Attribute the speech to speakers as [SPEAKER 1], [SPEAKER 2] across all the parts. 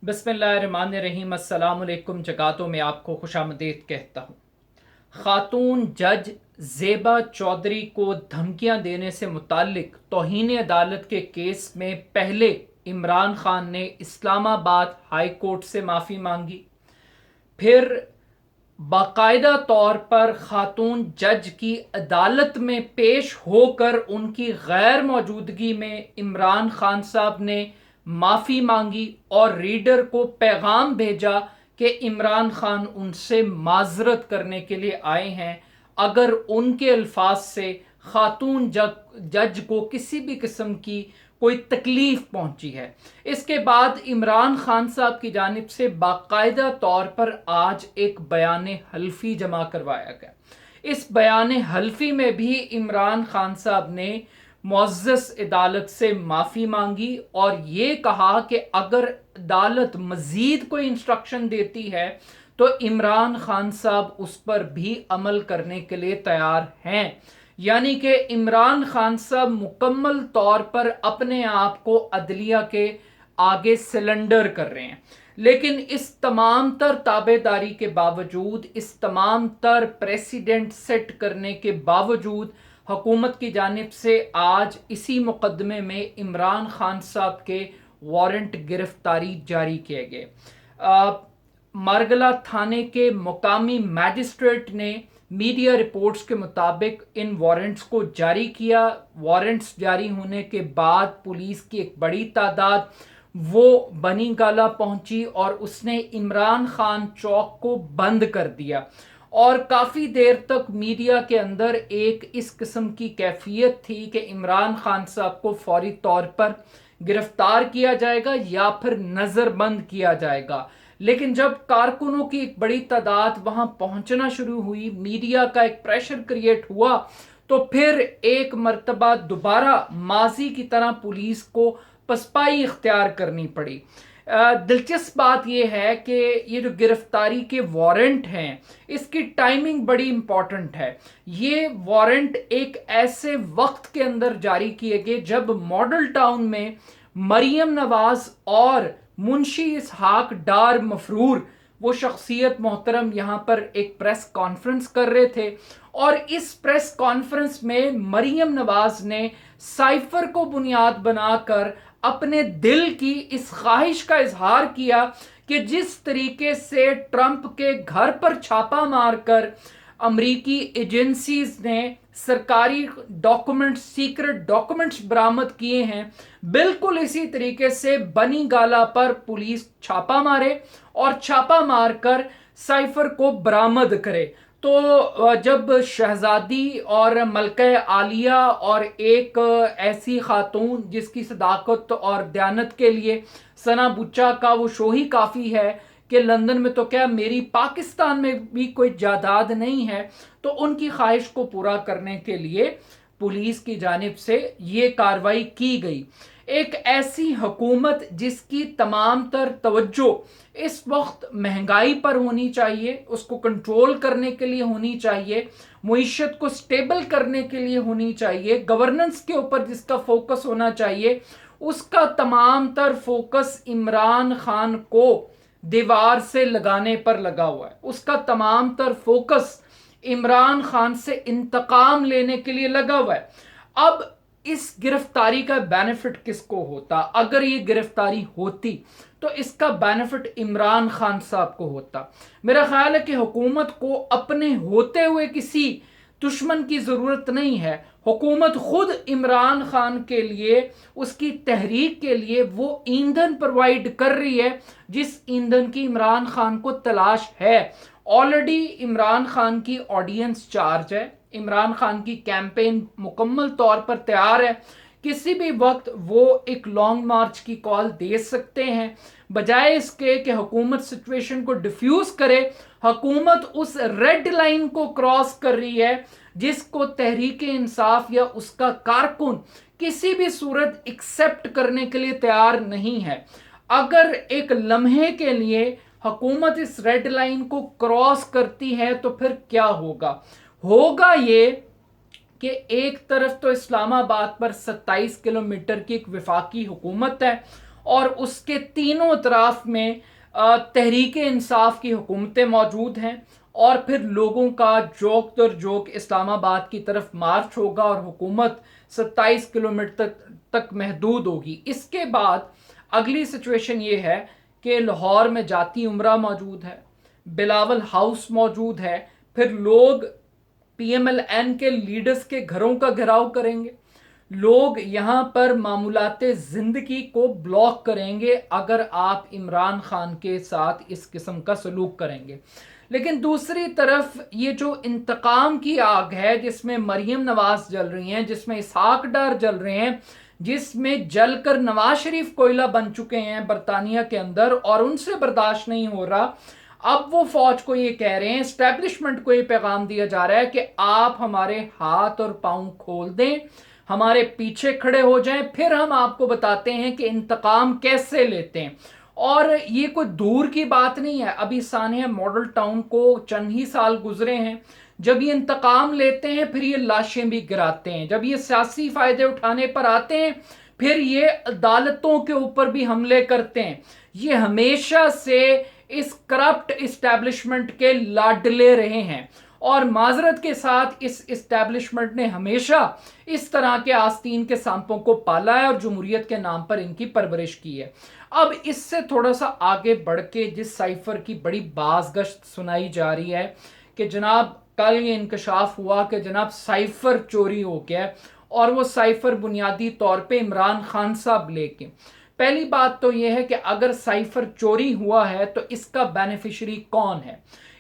[SPEAKER 1] بسم اللہ الرحمن الرحیم۔ السلام علیکم جگاتوں میں آپ کو خوش آمدید کہتا ہوں۔ خاتون جج زیبا چودھری کو دھمکیاں دینے سے متعلق توہین عدالت کے کیس میں پہلے عمران خان نے اسلام آباد ہائی کورٹ سے معافی مانگی، پھر باقاعدہ طور پر خاتون جج کی عدالت میں پیش ہو کر ان کی غیر موجودگی میں عمران خان صاحب نے معافی مانگی اور ریڈر کو پیغام بھیجا کہ عمران خان ان سے معذرت کرنے کے لیے آئے ہیں اگر ان کے الفاظ سے خاتون جج کو کسی بھی قسم کی کوئی تکلیف پہنچی ہے۔ اس کے بعد عمران خان صاحب کی جانب سے باقاعدہ طور پر آج ایک بیان حلفی جمع کروایا گیا۔ اس بیان حلفی میں بھی عمران خان صاحب نے معزز عدالت سے معافی مانگی اور یہ کہا کہ اگر عدالت مزید کوئی انسٹرکشن دیتی ہے تو عمران خان صاحب اس پر بھی عمل کرنے کے لیے تیار ہیں، یعنی کہ عمران خان صاحب مکمل طور پر اپنے آپ کو عدلیہ کے آگے سلنڈر کر رہے ہیں، لیکن اس تمام تر تابع داری کے باوجود، اس تمام تر پریسیڈنٹ سیٹ کرنے کے باوجود حکومت کی جانب سے آج اسی مقدمے میں عمران خان صاحب کے وارنٹ گرفتاری جاری کیے گئے۔ مارگلہ تھانے کے مقامی میجسٹریٹ نے میڈیا رپورٹس کے مطابق ان وارنٹس کو جاری کیا۔ وارنٹس جاری ہونے کے بعد پولیس کی ایک بڑی تعداد وہ بنی گالہ پہنچی اور اس نے عمران خان چوک کو بند کر دیا، اور کافی دیر تک میڈیا کے اندر ایک اس قسم کی کیفیت تھی کہ عمران خان صاحب کو فوری طور پر گرفتار کیا جائے گا یا پھر نظر بند کیا جائے گا، لیکن جب کارکنوں کی ایک بڑی تعداد وہاں پہنچنا شروع ہوئی، میڈیا کا ایک پریشر کریٹ ہوا، تو پھر ایک مرتبہ دوبارہ ماضی کی طرح پولیس کو پسپائی اختیار کرنی پڑی۔ دلچسپ بات یہ ہے کہ یہ جو گرفتاری کے وارنٹ ہیں اس کی ٹائمنگ بڑی امپورٹنٹ ہے۔ یہ وارنٹ ایک ایسے وقت کے اندر جاری کیے گئے جب ماڈل ٹاؤن میں مریم نواز اور منشی اسحاق ڈار مفرور، وہ شخصیت محترم، یہاں پر ایک پریس کانفرنس کر رہے تھے، اور اس پریس کانفرنس میں مریم نواز نے سائفر کو بنیاد بنا کر اپنے دل کی اس خواہش کا اظہار کیا کہ جس طریقے سے ٹرمپ کے گھر پر چھاپا مار کر امریکی ایجنسیز نے سرکاری ڈاکومنٹس، سیکرٹ ڈاکومنٹس برآمد کیے ہیں، بالکل اسی طریقے سے بنی گالہ پر پولیس چھاپا مارے اور چھاپا مار کر سائفر کو برآمد کرے۔ تو جب شہزادی اور ملکہ عالیہ اور ایک ایسی خاتون جس کی صداقت اور دیانت کے لیے ثنا بچا کا وہ شو ہی کافی ہے کہ لندن میں تو کیا میری پاکستان میں بھی کوئی جائیداد نہیں ہے، تو ان کی خواہش کو پورا کرنے کے لیے پولیس کی جانب سے یہ کارروائی کی گئی۔ ایک ایسی حکومت جس کی تمام تر توجہ اس وقت مہنگائی پر ہونی چاہیے، اس کو کنٹرول کرنے کے لیے ہونی چاہیے، معیشت کو سٹیبل کرنے کے لیے ہونی چاہیے، گورننس کے اوپر جس کا فوکس ہونا چاہیے، اس کا تمام تر فوکس عمران خان کو دیوار سے لگانے پر لگا ہوا ہے۔ اس کا تمام تر فوکس عمران خان سے انتقام لینے کے لیے لگا ہوا ہے۔ اب اس گرفتاری کا بینیفٹ کس کو ہوتا؟ اگر یہ گرفتاری ہوتی تو اس کا بینیفٹ عمران خان صاحب کو ہوتا۔ میرا خیال ہے کہ حکومت کو اپنے ہوتے ہوئے کسی دشمن کی ضرورت نہیں ہے۔ حکومت خود عمران خان کے لیے، اس کی تحریک کے لیے وہ ایندھن پرووائڈ کر رہی ہے جس ایندھن کی عمران خان کو تلاش ہے۔ آلریڈی عمران خان کی آڈینس چارج ہے، عمران خان کی کیمپین مکمل طور پر تیار ہے، کسی بھی وقت وہ ایک لانگ مارچ کی کال دے سکتے ہیں۔ بجائے اس کے کہ حکومت سچویشن کو ڈیفیوز کرے، حکومت اس ریڈ لائن کو کراس کر رہی ہے جس کو تحریک انصاف یا اس کا کارکن کسی بھی صورت ایکسپٹ کرنے کے لیے تیار نہیں ہے۔ اگر ایک لمحے کے لیے حکومت اس ریڈ لائن کو کراس کرتی ہے تو پھر کیا ہوگا یہ کہ ایک طرف تو اسلام آباد پر 27 کلومیٹر کی ایک وفاقی حکومت ہے اور اس کے تینوں اطراف میں تحریک انصاف کی حکومتیں موجود ہیں، اور پھر لوگوں کا جوک در جوک اسلام آباد کی طرف مارچ ہوگا اور حکومت 27 کلومیٹر تک محدود ہوگی۔ اس کے بعد اگلی سچویشن یہ ہے کہ لاہور میں جاتی عمرہ موجود ہے، بلاول ہاؤس موجود ہے، پھر لوگ پی ایم ایل این کے لیڈرز کے گھروں کا گھراؤ کریں گے، لوگ یہاں پر معمولات زندگی کو بلاک کریں گے اگر آپ عمران خان کے ساتھ اس قسم کا سلوک کریں گے۔ لیکن دوسری طرف یہ جو انتقام کی آگ ہے، جس میں مریم نواز جل رہی ہیں، جس میں اسحاق ڈار جل رہے ہیں، جس میں جل کر نواز شریف کوئلہ بن چکے ہیں برطانیہ کے اندر، اور ان سے برداشت نہیں ہو رہا، اب وہ فوج کو یہ کہہ رہے ہیں، اسٹیبلشمنٹ کو یہ پیغام دیا جا رہا ہے کہ آپ ہمارے ہاتھ اور پاؤں کھول دیں، ہمارے پیچھے کھڑے ہو جائیں، پھر ہم آپ کو بتاتے ہیں کہ انتقام کیسے لیتے ہیں۔ اور یہ کوئی دور کی بات نہیں ہے، ابھی سانحہ ماڈل ٹاؤن کو چند ہی سال گزرے ہیں، جب یہ انتقام لیتے ہیں پھر یہ لاشیں بھی گراتے ہیں، جب یہ سیاسی فائدے اٹھانے پر آتے ہیں پھر یہ عدالتوں کے اوپر بھی حملے کرتے ہیں۔ یہ ہمیشہ سے اس کرپٹ اسٹیبلشمنٹ کے لاڈلے رہے ہیں، اور معذرت کے ساتھ اس اسٹیبلشمنٹ نے ہمیشہ اس طرح کے آستین کے سانپوں کو پالا ہے اور جمہوریت کے نام پر ان کی پرورش کی ہے۔ اب اس سے تھوڑا سا آگے بڑھ کے جس سائفر کی بڑی بازگشت سنائی جا رہی ہے کہ جناب کل یہ انکشاف ہوا کہ جناب سائفر چوری ہو گیا ہے، اور وہ سائفر بنیادی طور پہ عمران خان صاحب لے کے۔ پہلی بات تو یہ ہے کہ اگر سائفر چوری ہوا ہے تو اس کا بینیفیشری کون ہے؟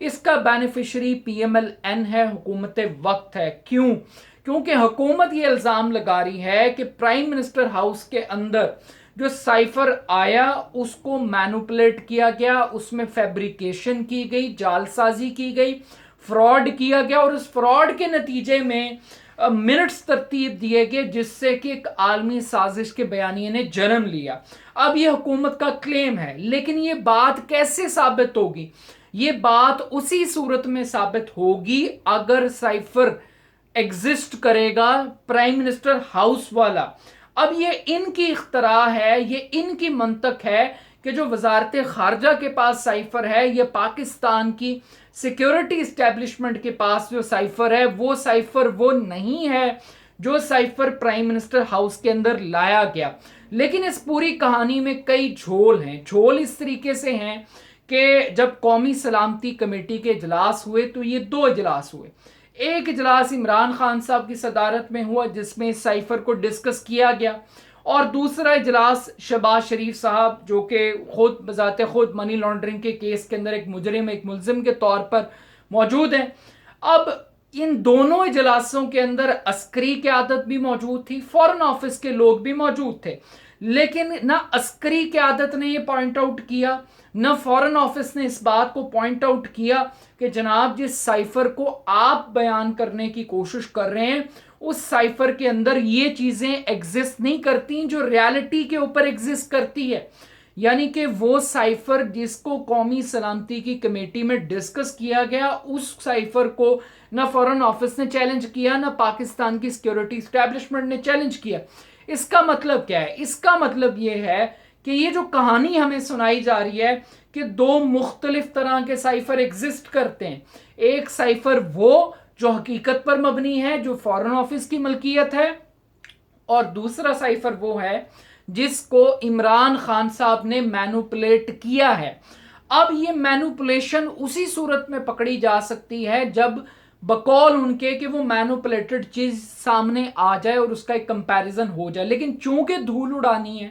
[SPEAKER 1] اس کا beneficiary P M L N ہے، حکومت وقت ہے۔ کیوں؟ کیونکہ حکومت یہ الزام لگا رہی ہے کہ پرائم منسٹر ہاؤس کے اندر جو سائفر آیا اس کو مینوپولیٹ کیا گیا، اس میں فیبریکیشن کی گئی، جعل سازی کی گئی، فراڈ کیا گیا، اور اس فراڈ کے نتیجے میں منٹس ترتیب دیے گئے جس سے کہ ایک عالمی سازش کے بیانیے نے جنم لیا۔ اب یہ حکومت کا کلیم ہے، لیکن یہ بات کیسے ثابت ہوگی؟ یہ بات اسی صورت میں ثابت ہوگی اگر سائفر ایگزسٹ کرے گا پرائم منسٹر ہاؤس والا۔ اب یہ ان کی اختراع ہے، یہ ان کی منطق ہے کہ جو وزارت خارجہ کے پاس سائفر ہے، یہ پاکستان کی سیکیورٹی اسٹیبلشمنٹ کے پاس جو سائفر ہے وہ سائفر وہ نہیں ہے جو سائفر پرائم منسٹر ہاؤس کے اندر لایا گیا۔ لیکن اس پوری کہانی میں کئی جھول ہیں۔ جھول اس طریقے سے ہیں کہ جب قومی سلامتی کمیٹی کے اجلاس ہوئے تو یہ دو اجلاس ہوئے۔ ایک اجلاس عمران خان صاحب کی صدارت میں ہوا جس میں سائفر کو ڈسکس کیا گیا، اور دوسرا اجلاس شہباز شریف صاحب جو کہ خود بذات خود منی لانڈرنگ کے کیس کے اندر ایک مجرم، ایک ملزم کے طور پر موجود ہیں۔ اب ان دونوں اجلاسوں کے اندر عسکری قیادت بھی موجود تھی، فورن آفس کے لوگ بھی موجود تھے، لیکن نہ عسکری قیادت نے یہ پوائنٹ آؤٹ کیا، نہ فورن آفس نے اس بات کو پوائنٹ آؤٹ کیا کہ جناب جس سائفر کو آپ بیان کرنے کی کوشش کر رہے ہیں اس سائفر کے اندر یہ چیزیں ایگزسٹ نہیں کرتی جو ریالٹی کے اوپر ایگزسٹ کرتی ہے۔ یعنی کہ وہ سائفر جس کو قومی سلامتی کی کمیٹی میں ڈسکس کیا گیا، اس سائفر کو نہ فورن آفس نے چیلنج کیا، نہ پاکستان کی سیکیورٹی اسٹیبلشمنٹ نے چیلنج کیا۔ اس کا مطلب کیا ہے؟ اس کا مطلب یہ ہے کہ یہ جو کہانی ہمیں سنائی جا رہی ہے کہ دو مختلف طرح کے سائفر ایگزسٹ کرتے ہیں۔ ایک سائفر وہ جو حقیقت پر مبنی ہے، جو فورن آفس کی ملکیت ہے، اور دوسرا سائفر وہ ہے جس کو عمران خان صاحب نے مینوپولیٹ کیا ہے۔ اب یہ مینوپولیشن اسی صورت میں پکڑی جا سکتی ہے جب بقول ان کے کہ وہ مینوپولیٹڈ چیز سامنے آ جائے اور اس کا ایک کمپیریزن ہو جائے، لیکن چونکہ دھول اڑانی ہے،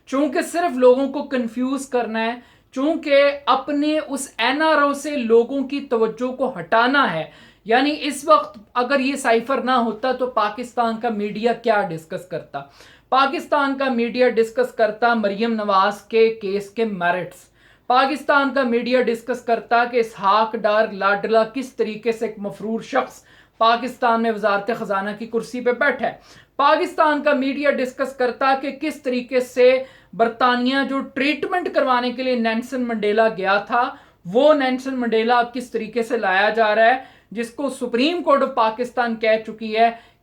[SPEAKER 1] چونکہ صرف لوگوں کو کنفیوز کرنا ہے، چونکہ اپنے اس این آر او سے لوگوں کی توجہ کو ہٹانا ہے، یعنی اس وقت اگر یہ سائفر نہ ہوتا تو پاکستان کا میڈیا کیا ڈسکس کرتا؟ پاکستان کا میڈیا ڈسکس کرتا مریم نواز کے کیس کے میرٹس، پاکستان کا میڈیا ڈسکس کرتا کہ اسحاق ڈار لاڈلا کس طریقے سے ایک مفرور شخص پاکستان میں وزارت خزانہ کی کرسی پہ بیٹھا ہے، پاکستان کا میڈیا ڈسکس کرتا کہ کس طریقے سے برطانیہ جو ٹریٹمنٹ کروانے کے لیے نیلسن منڈیلا گیا تھا، وہ نیلسن منڈیلا اب کس طریقے سے لایا جا رہا ہے، جس کو سپریم کورٹ آف پاکستان کہہ چکی ہے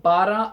[SPEAKER 1] 12